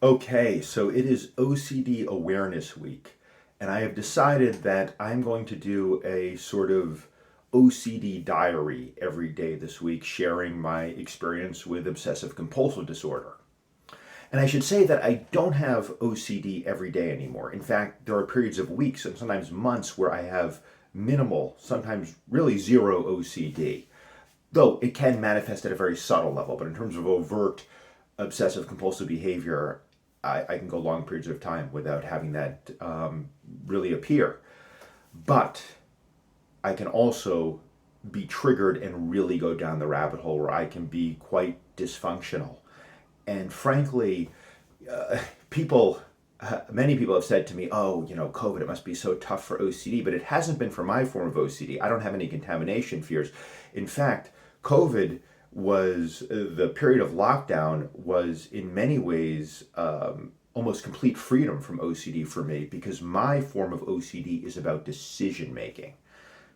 Okay, so it is OCD Awareness Week, and I have decided that I'm going to do a sort of OCD diary every day this week, sharing my experience with obsessive compulsive disorder. And I should say that I don't have OCD every day anymore. In fact, there are periods of weeks and sometimes months where I have minimal, sometimes really zero OCD, though it can manifest at a very subtle level. But in terms of overt obsessive compulsive behavior, I can go long periods of time without having that really appear. But I can also be triggered and really go down the rabbit hole where I can be quite dysfunctional. And frankly, people, many people have said to me, oh, COVID, it must be so tough for OCD, but it hasn't been for my form of OCD. I don't have any contamination fears. In fact, COVID was the period of lockdown was in many ways almost complete freedom from OCD for me because my form of OCD is about decision making.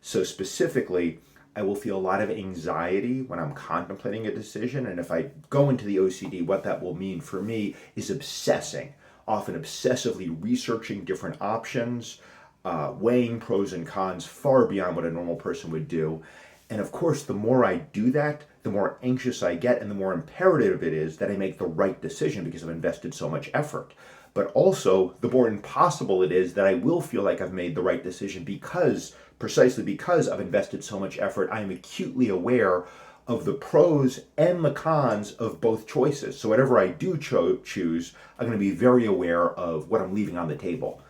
So specifically, I will feel a lot of anxiety when I'm contemplating a decision. And if I go into the OCD, what that will mean for me is obsessing, often obsessively researching different options, weighing pros and cons far beyond what a normal person would do. And of course, the more I do that, the more anxious I get and the more imperative it is that I make the right decision because I've invested so much effort. But also, the more impossible it is that I will feel like I've made the right decision because, precisely because I've invested so much effort, I am acutely aware of the pros and the cons of both choices. So whatever I do choose, I'm going to be very aware of what I'm leaving on the table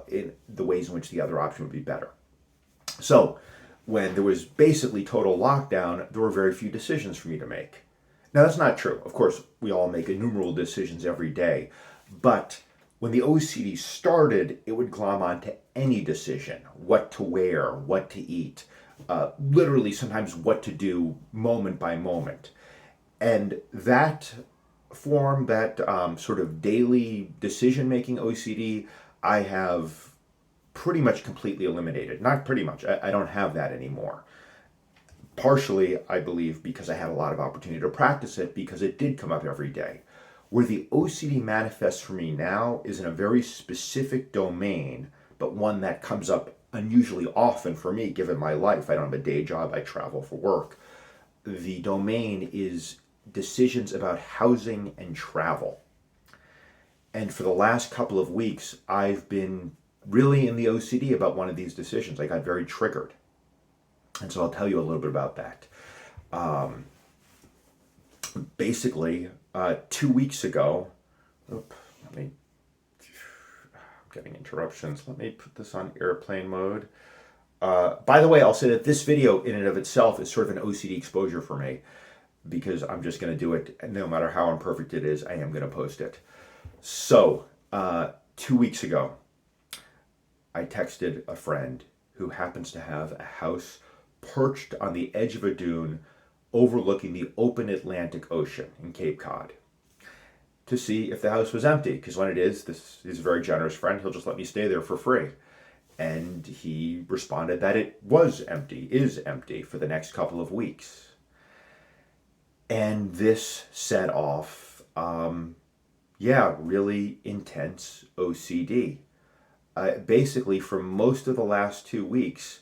in the ways in which the other option would be better. So when there was basically total lockdown, there were very few decisions for me to make. Now, that's not true. Of course, we all make innumerable decisions every day. But when the OCD started, it would glom onto any decision: what to wear, what to eat, literally sometimes what to do moment by moment. And that form, that sort of daily decision making OCD, I have pretty much completely eliminated. Not pretty much, I don't have that anymore. Partially, I believe, because I had a lot of opportunity to practice it because it did come up every day. Where the OCD manifests for me now is in a very specific domain, but one that comes up unusually often for me given my life. I don't have a day job, I travel for work. The domain is decisions about housing and travel. And for the last couple of weeks, I've been really in the OCD about one of these decisions. I got very triggered. And so I'll tell you a little bit about that. Basically, 2 weeks ago, I'm getting interruptions. Let me put this on airplane mode. By the way, I'll say that this video in and of itself is sort of an OCD exposure for me because I'm just going to do it. No matter how imperfect it is, I am going to post it. So, 2 weeks ago, I texted a friend who happens to have a house perched on the edge of a dune overlooking the open Atlantic Ocean in Cape Cod to see if the house was empty. Because when it is, this is a very generous friend. He'll just let me stay there for free. And he responded that it was empty, is empty for the next couple of weeks. And this set off, really intense OCD. Basically, for most of the last 2 weeks,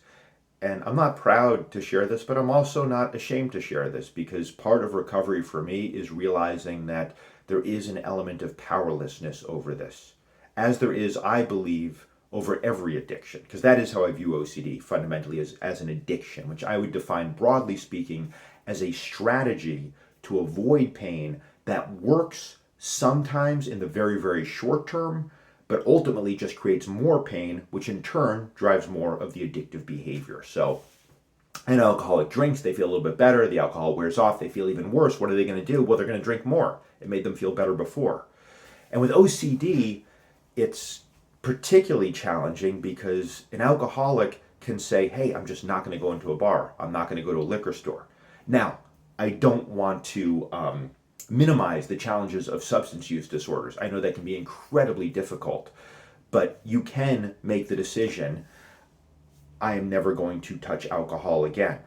and I'm not proud to share this, but I'm also not ashamed to share this because part of recovery for me is realizing that there is an element of powerlessness over this, as there is, I believe, over every addiction, because that is how I view OCD fundamentally as an addiction, which I would define, broadly speaking, as a strategy to avoid pain that works sometimes in the very, very short term, but ultimately just creates more pain, which in turn drives more of the addictive behavior. So an alcoholic drinks, they feel a little bit better. The alcohol wears off, they feel even worse. What are they going to do? Well, they're going to drink more. It made them feel better before. And with OCD, it's particularly challenging because an alcoholic can say, hey, I'm just not going to go into a bar. I'm not going to go to a liquor store. Now, I don't want to minimize the challenges of substance use disorders. I know that can be incredibly difficult, but you can make the decision, I am never going to touch alcohol again.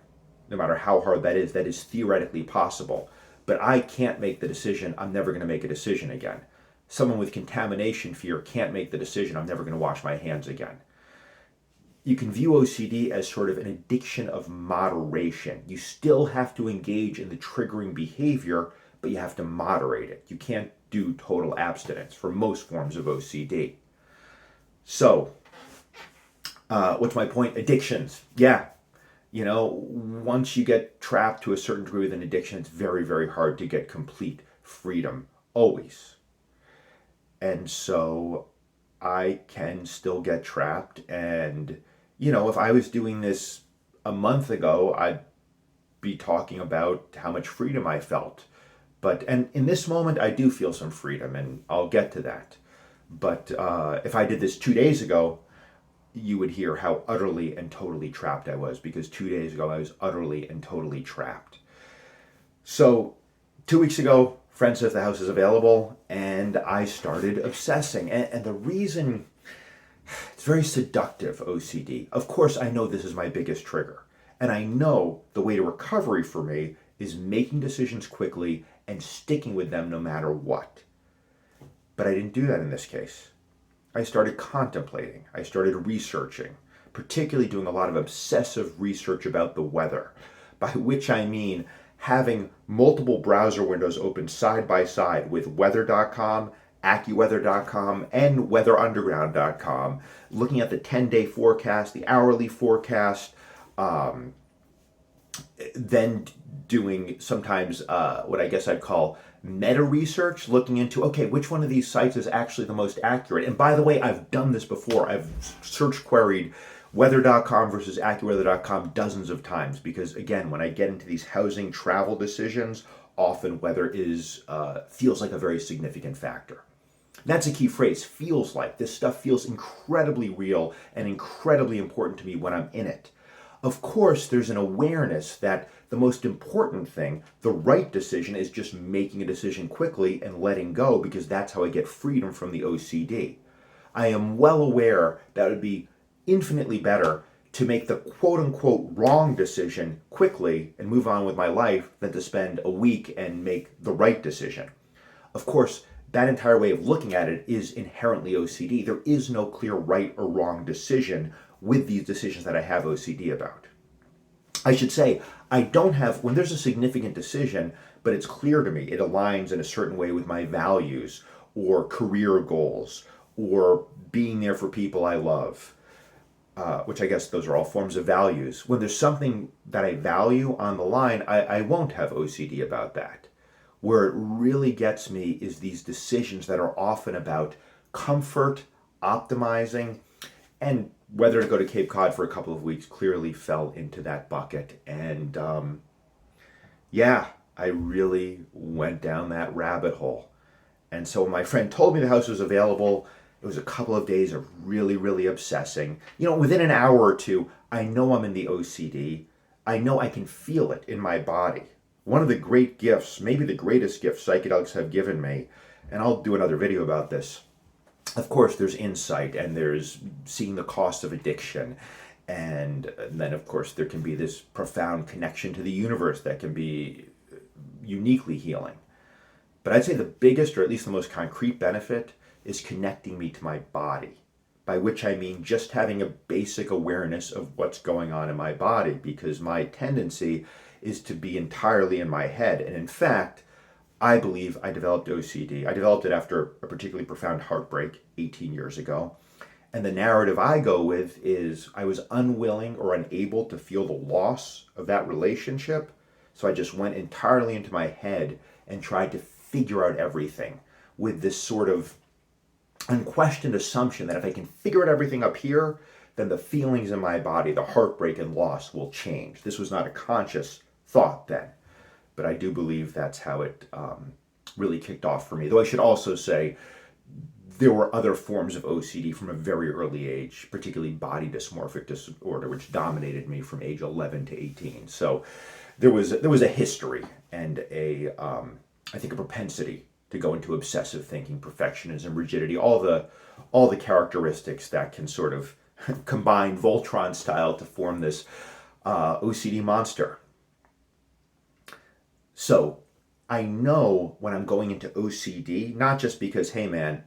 No matter how hard that is theoretically possible. But I can't make the decision, I'm never going to make a decision again. Someone with contamination fear can't make the decision, I'm never going to wash my hands again. You can view OCD as sort of an addiction of moderation. You still have to engage in the triggering behavior, but you have to moderate it. You can't do total abstinence for most forms of OCD. So, what's my point? Addictions. Yeah. Once you get trapped to a certain degree with an addiction, it's very, very hard to get complete freedom, always. And so I can still get trapped. And, if I was doing this a month ago, I'd be talking about how much freedom I felt. And in this moment, I do feel some freedom, and I'll get to that. But if I did this 2 days ago, you would hear how utterly and totally trapped I was, because 2 days ago I was utterly and totally trapped. So 2 weeks ago, friend says the house is available, and I started obsessing. And the reason, it's very seductive, OCD. Of course, I know this is my biggest trigger. And I know the way to recovery for me is making decisions quickly and sticking with them no matter what. But I didn't do that in this case. I started contemplating. I started researching, particularly doing a lot of obsessive research about the weather, by which I mean having multiple browser windows open side by side with weather.com, AccuWeather.com, and weatherunderground.com, looking at the 10-day forecast, the hourly forecast, then doing sometimes what I guess I'd call meta research, looking into, okay, which one of these sites is actually the most accurate. And by the way, I've done this before. I've search queried weather.com versus AccuWeather.com dozens of times, because again, when I get into these housing travel decisions, often weather feels like a very significant factor. That's a key phrase, feels like. This stuff feels incredibly real and incredibly important to me when I'm in it. Of course, there's an awareness that the most important thing, the right decision, is just making a decision quickly and letting go, because that's how I get freedom from the OCD. I am well aware that it would be infinitely better to make the quote-unquote wrong decision quickly and move on with my life than to spend a week and make the right decision. Of course, that entire way of looking at it is inherently OCD. There is no clear right or wrong decision with these decisions that I have OCD about. I should say, I don't have, when there's a significant decision, but it's clear to me, it aligns in a certain way with my values or career goals or being there for people I love, which I guess those are all forms of values. When there's something that I value on the line, I won't have OCD about that. Where it really gets me is these decisions that are often about comfort, optimizing, and whether to go to Cape Cod for a couple of weeks clearly fell into that bucket. And I really went down that rabbit hole. And so when my friend told me the house was available, it was a couple of days of really, really obsessing. Within an hour or two, I know I'm in the OCD. I know I can feel it in my body. One of the great gifts, maybe the greatest gift psychedelics have given me, and I'll do another video about this. Of course, there's insight, and there's seeing the cost of addiction. And then, of course, there can be this profound connection to the universe that can be uniquely healing. But I'd say the biggest, or at least the most concrete benefit, is connecting me to my body, by which I mean just having a basic awareness of what's going on in my body, because my tendency is to be entirely in my head. And in fact, I believe I developed OCD. I developed it after a particularly profound heartbreak 18 years ago. And the narrative I go with is I was unwilling or unable to feel the loss of that relationship. So I just went entirely into my head and tried to figure out everything with this sort of unquestioned assumption that if I can figure out everything up here, then the feelings in my body, the heartbreak and loss, will change. This was not a conscious thought then, but I do believe that's how it really kicked off for me. Though I should also say there were other forms of OCD from a very early age, particularly body dysmorphic disorder, which dominated me from age 11 to 18. So there was a history and I think a propensity to go into obsessive thinking, perfectionism, rigidity, all the characteristics that can sort of combine Voltron style to form this OCD monster. So I know when I'm going into OCD, not just because, hey man,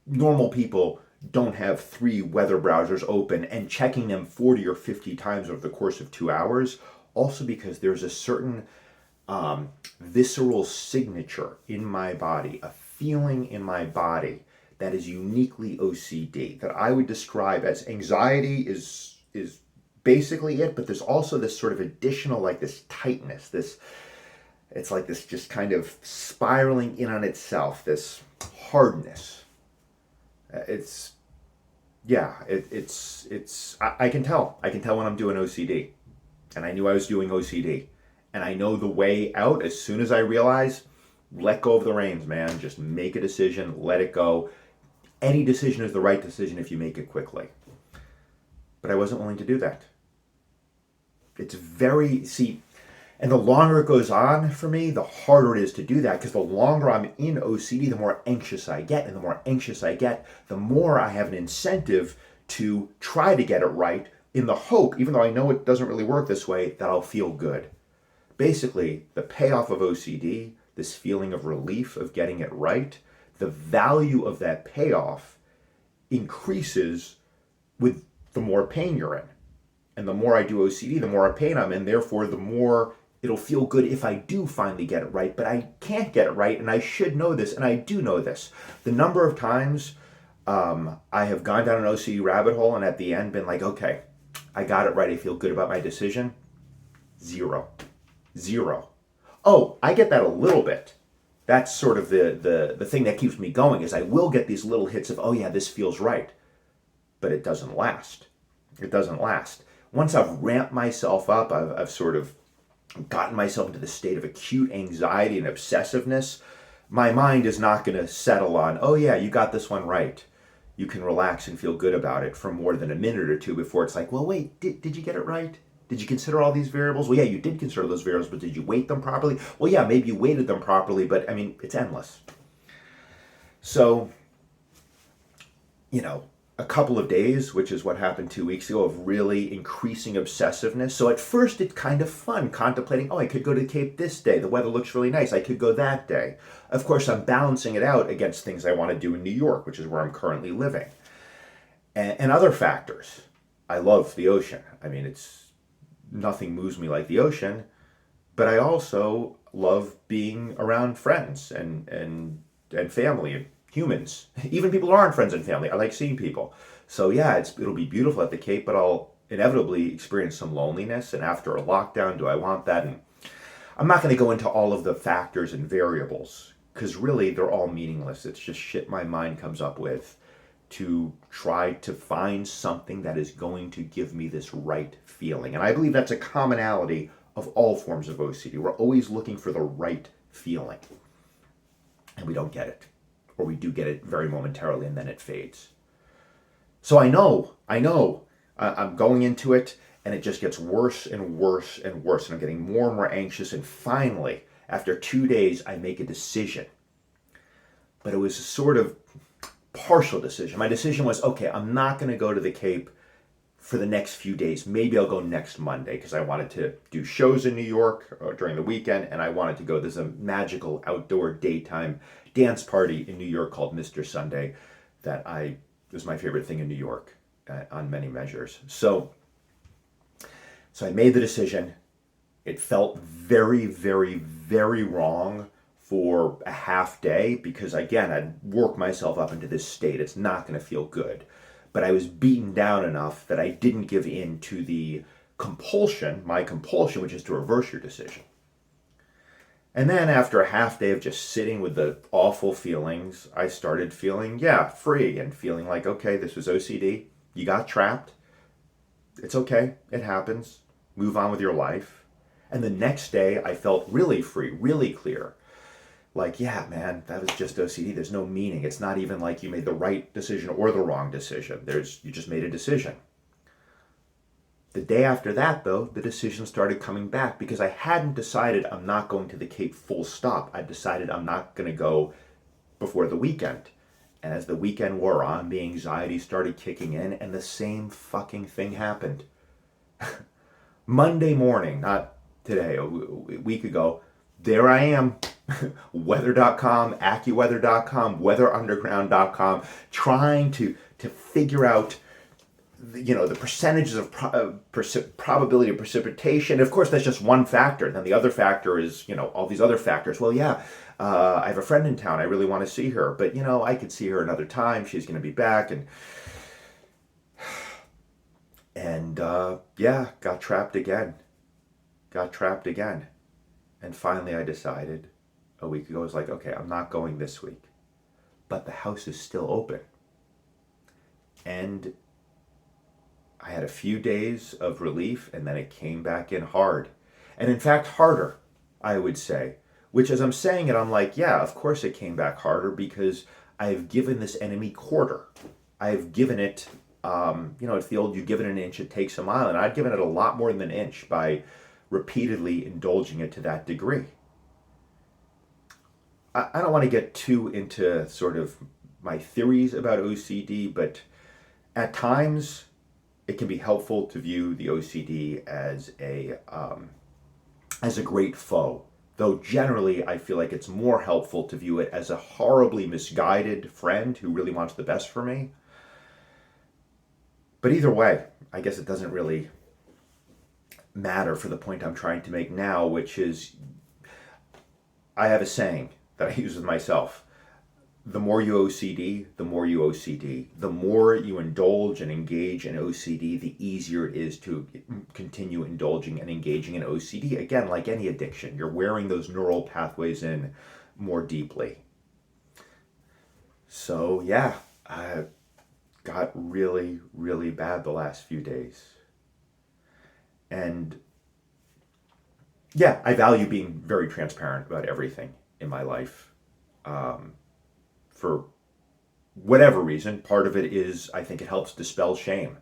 normal people don't have 3 weather browsers open and checking them 40 or 50 times over the course of 2 hours, also because there's a certain visceral signature in my body, a feeling in my body that is uniquely OCD, that I would describe as anxiety is basically it, but there's also this sort of additional, like this tightness, this, it's like this just kind of spiraling in on itself, this hardness. It's, yeah, I can tell. I can tell when I'm doing OCD. And I knew I was doing OCD. And I know the way out as soon as I realize, let go of the reins, man. Just make a decision, let it go. Any decision is the right decision if you make it quickly. But I wasn't willing to do that. It's very, see, and the longer it goes on for me, the harder it is to do that, because the longer I'm in OCD, the more anxious I get. And the more anxious I get, the more I have an incentive to try to get it right, in the hope, even though I know it doesn't really work this way, that I'll feel good. Basically, the payoff of OCD, this feeling of relief of getting it right, the value of that payoff increases with the more pain you're in. And the more I do OCD, the more pain I'm in. Therefore, the more it'll feel good if I do finally get it right. But I can't get it right, and I should know this, and I do know this. The number of times I have gone down an OCD rabbit hole and at the end been like, okay, I got it right. I feel good about my decision. Zero. Oh, I get that a little bit. That's sort of the thing that keeps me going, is I will get these little hits of, oh yeah, this feels right. But it doesn't last. It doesn't last. Once I've ramped myself up, I've sort of gotten myself into the state of acute anxiety and obsessiveness, my mind is not going to settle on, oh yeah, you got this one right. You can relax and feel good about it for more than a minute or two before it's like, well, wait, did you get it right? Did you consider all these variables? Well, yeah, you did consider those variables, but did you weight them properly? Well, yeah, maybe you weighted them properly, but I mean, it's endless. So, a couple of days, which is what happened 2 weeks ago, of really increasing obsessiveness. So at first it's kind of fun contemplating, oh, I could go to the Cape this day. The weather looks really nice. I could go that day. Of course, I'm balancing it out against things I want to do in New York, which is where I'm currently living. And other factors. I love the ocean. I mean, nothing moves me like the ocean, but I also love being around friends and family and humans, even people who aren't friends and family. I like seeing people. So yeah, it'll be beautiful at the Cape, but I'll inevitably experience some loneliness. And after a lockdown, do I want that? And I'm not going to go into all of the factors and variables, because really they're all meaningless. It's just shit my mind comes up with to try to find something that is going to give me this right feeling. And I believe that's a commonality of all forms of OCD. We're always looking for the right feeling, and we don't get it. Or we do get it very momentarily and then it fades. So I know, I'm going into it and it just gets worse and worse and worse. And I'm getting more and more anxious. And finally, after 2 days, I make a decision. But it was a sort of partial decision. My decision was, okay, I'm not going to go to the Cape for the next few days. Maybe I'll go next Monday, because I wanted to do shows in New York during the weekend, and I wanted to go. There's a magical outdoor daytime dance party in New York called Mr. Sunday that was my favorite thing in New York on many measures. So I made the decision. It felt very, very, very wrong for a half day, because again, I'd worked myself up into this state. It's not going to feel good. But I was beaten down enough that I didn't give in to the compulsion, my compulsion, which is to reverse your decision. And then after a half day of just sitting with the awful feelings, I started feeling, free, and feeling like, okay, this was OCD. You got trapped. It's okay. It happens. Move on with your life. And the next day I felt really free, really clear. Like, yeah, man, that was just OCD. There's no meaning. It's not even like you made the right decision or the wrong decision. You just made a decision. The day after that, though, the decision started coming back, because I hadn't decided I'm not going to the Cape full stop. I decided I'm not going to go before the weekend. And as the weekend wore on, the anxiety started kicking in, and the same fucking thing happened. Monday morning, not today, a week ago, there I am, weather.com, AccuWeather.com, weatherunderground.com, trying to figure out the percentages of probability of precipitation. Of course, that's just one factor. Then the other factor is, all these other factors. Well, yeah, I have a friend in town. I really want to see her, but I could see her another time. She's going to be back, and yeah, got trapped again. And finally, I decided a week ago, I was like, okay, I'm not going this week, but the house is still open, and I had a few days of relief, and then it came back in hard. And in fact, harder, I would say. Which, as I'm saying it, I'm like, yeah, of course it came back harder because I've given this enemy quarter. I've given it, it's the old, you give it an inch, it takes a mile. And I'd given it a lot more than an inch by repeatedly indulging it to that degree. I don't want to get too into sort of my theories about OCD, but at times, it can be helpful to view the OCD as a great foe. Though generally, I feel like it's more helpful to view it as a horribly misguided friend who really wants the best for me. But either way, I guess it doesn't really matter for the point I'm trying to make now, which is, I have a saying that I use with myself. The more you OCD, the more you OCD. The more you indulge and engage in OCD, the easier it is to continue indulging and engaging in OCD. Again, like any addiction, you're wearing those neural pathways in more deeply. So yeah, I got really, really bad the last few days. And yeah, I value being very transparent about everything in my life. For whatever reason, part of it is I think it helps dispel shame.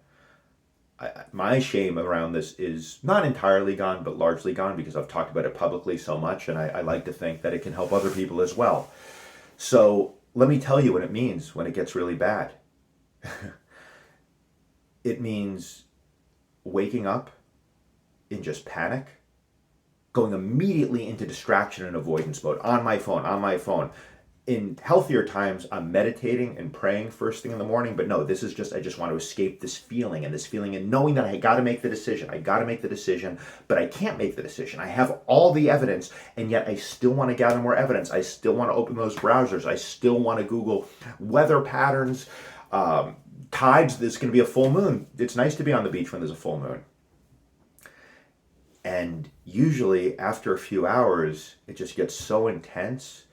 My shame around this is not entirely gone, but largely gone because I've talked about it publicly so much, and I like to think that it can help other people as well. So let me tell you what it means when it gets really bad. It means waking up in just panic, going immediately into distraction and avoidance mode, on my phone. In healthier times, I'm meditating and praying first thing in the morning, but no, this is just, I just want to escape this feeling and knowing that I got to make the decision, but I can't make the decision. I have all the evidence, and yet I still want to gather more evidence. I still want to open those browsers. I still want to Google weather patterns, tides. There's going to be a full moon. It's nice to be on the beach when there's a full moon. And usually after a few hours, it just gets so intense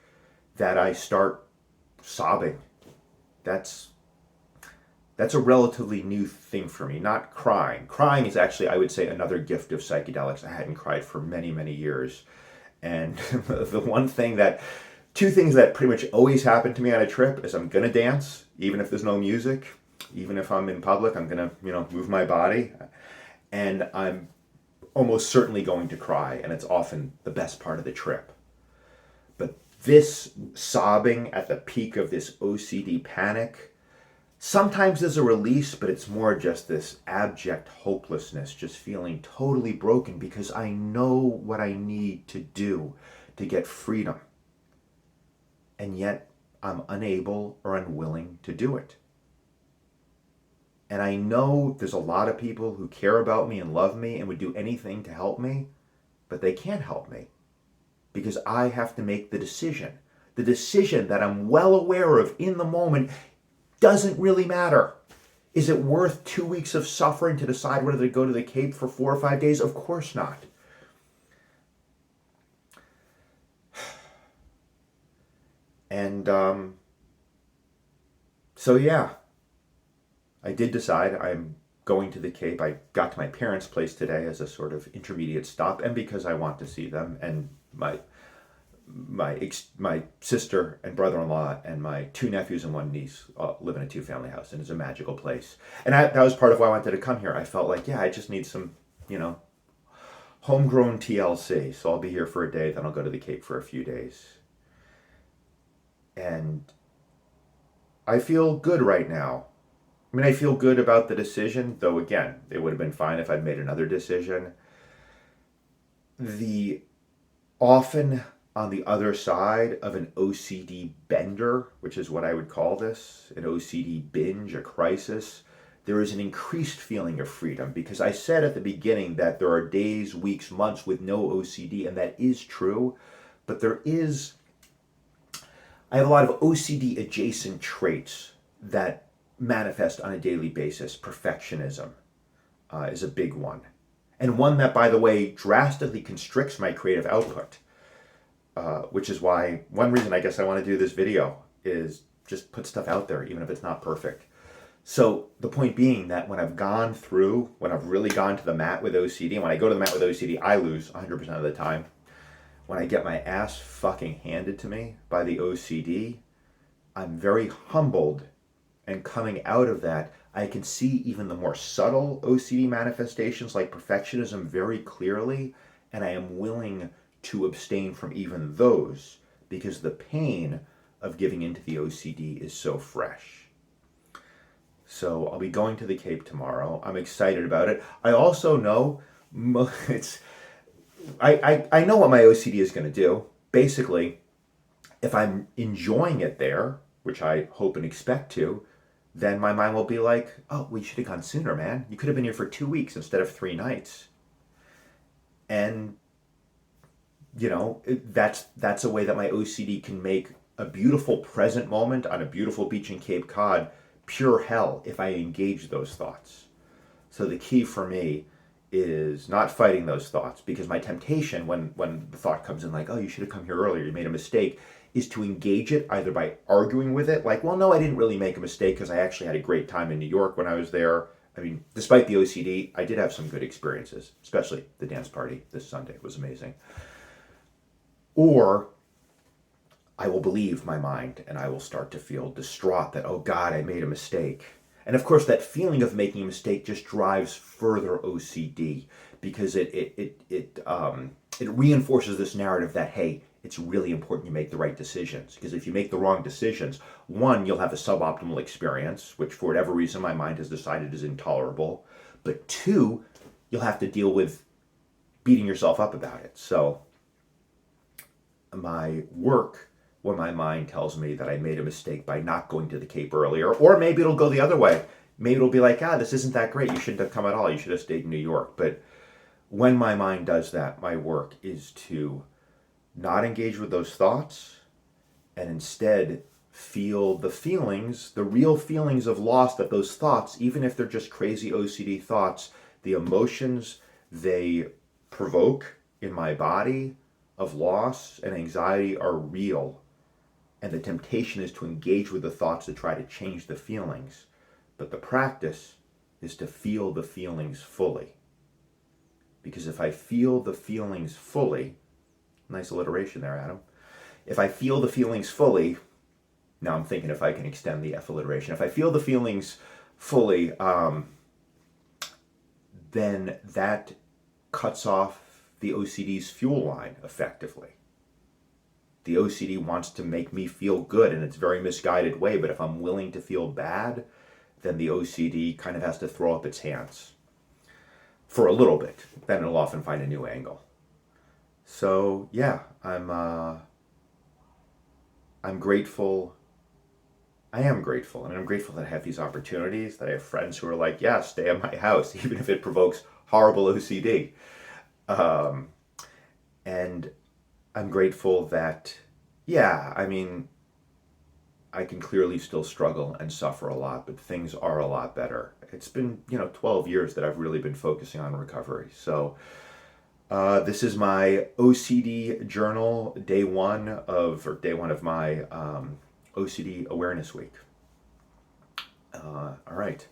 that I start sobbing. That's a relatively new thing for me, not crying. Crying is actually, I would say, another gift of psychedelics. I hadn't cried for many, many years. And two things that pretty much always happen to me on a trip is I'm gonna dance, even if there's no music, even if I'm in public, I'm gonna, move my body. And I'm almost certainly going to cry, and it's often the best part of the trip. But this sobbing at the peak of this OCD panic, sometimes there's a release, but it's more just this abject hopelessness, just feeling totally broken because I know what I need to do to get freedom. And yet I'm unable or unwilling to do it. And I know there's a lot of people who care about me and love me and would do anything to help me, but they can't help me. Because I have to make the decision that I'm well aware of in the moment doesn't really matter. Is it worth 2 weeks of suffering to decide whether to go to the Cape for 4 or 5 days? Of course not. And so yeah, I did decide I'm going to the Cape. I got to my parents' place today as a sort of intermediate stop, and because I want to see them, and my sister and brother-in-law and my 2 nephews and 1 niece live in a 2-family house, and it's a magical place. And that was part of why I wanted to come here. I felt like, yeah, I just need some, homegrown TLC. So I'll be here for a day, then I'll go to the Cape for a few days. And I feel good right now. I mean, I feel good about the decision, though again, it would have been fine if I'd made another decision. The often on the other side of an OCD bender, which is what I would call this, an OCD binge, a crisis, there is an increased feeling of freedom, because I said at the beginning that there are days, weeks, months with no OCD, and that is true, but I have a lot of OCD adjacent traits that manifest on a daily basis. Perfectionism is a big one, and one that, by the way, drastically constricts my creative output. Which is why one reason I guess I want to do this video is just put stuff out there, even if it's not perfect. So the point being that when I've really gone to the mat with OCD, and when I go to the mat with OCD, I lose 100% of the time. When I get my ass fucking handed to me by the OCD, I'm very humbled, and coming out of that, I can see even the more subtle OCD manifestations like perfectionism very clearly, and I am willing to abstain from even those because the pain of giving into the OCD is so fresh. So I'll be going to the Cape tomorrow. I'm excited about it. I also know I know what my OCD is going to do. Basically, if I'm enjoying it there, which I hope and expect to, then my mind will be like, oh, we should have gone sooner, man. You could have been here for 2 weeks instead of 3 nights. And that's a way that my OCD can make a beautiful present moment on a beautiful beach in Cape Cod pure hell if I engage those thoughts. So the key for me is not fighting those thoughts, because my temptation when the thought comes in like, oh, you should have come here earlier, you made a mistake, is to engage it either by arguing with it, like, well, no, I didn't really make a mistake because I actually had a great time in New York when I was there. I mean, despite the OCD, I did have some good experiences, especially the dance party this Sunday. It was amazing. Or I will believe my mind and I will start to feel distraught that, oh God, I made a mistake. And of course, that feeling of making a mistake just drives further OCD, because it reinforces this narrative that, hey, it's really important you make the right decisions. Because if you make the wrong decisions, one, you'll have a suboptimal experience, which for whatever reason my mind has decided is intolerable. But two, you'll have to deal with beating yourself up about it. So my work, when my mind tells me that I made a mistake by not going to the Cape earlier, or maybe it'll go the other way. Maybe it'll be like, this isn't that great. You shouldn't have come at all. You should have stayed in New York. But when my mind does that, my work is to not engage with those thoughts and instead feel the feelings, the real feelings of loss that those thoughts, even if they're just crazy OCD thoughts, the emotions they provoke in my body of loss and anxiety are real. And the temptation is to engage with the thoughts to try to change the feelings. But the practice is to feel the feelings fully. Because if I feel the feelings fully, nice alliteration there, Adam. If I feel the feelings fully, now I'm thinking if I can extend the F alliteration. If I feel the feelings fully, then that cuts off the OCD's fuel line effectively. The OCD wants to make me feel good in its very misguided way, but if I'm willing to feel bad, then the OCD kind of has to throw up its hands for a little bit. Then it'll often find a new angle. So yeah, I'm grateful. I am grateful, and I'm grateful that I have these opportunities, that I have friends who are like, yeah, stay at my house, even if it provokes horrible OCD. And I'm grateful that, yeah, I mean, I can clearly still struggle and suffer a lot, but things are a lot better. It's been, 12 years that I've really been focusing on recovery. So this is my OCD journal, day one of my OCD Awareness Week. All right.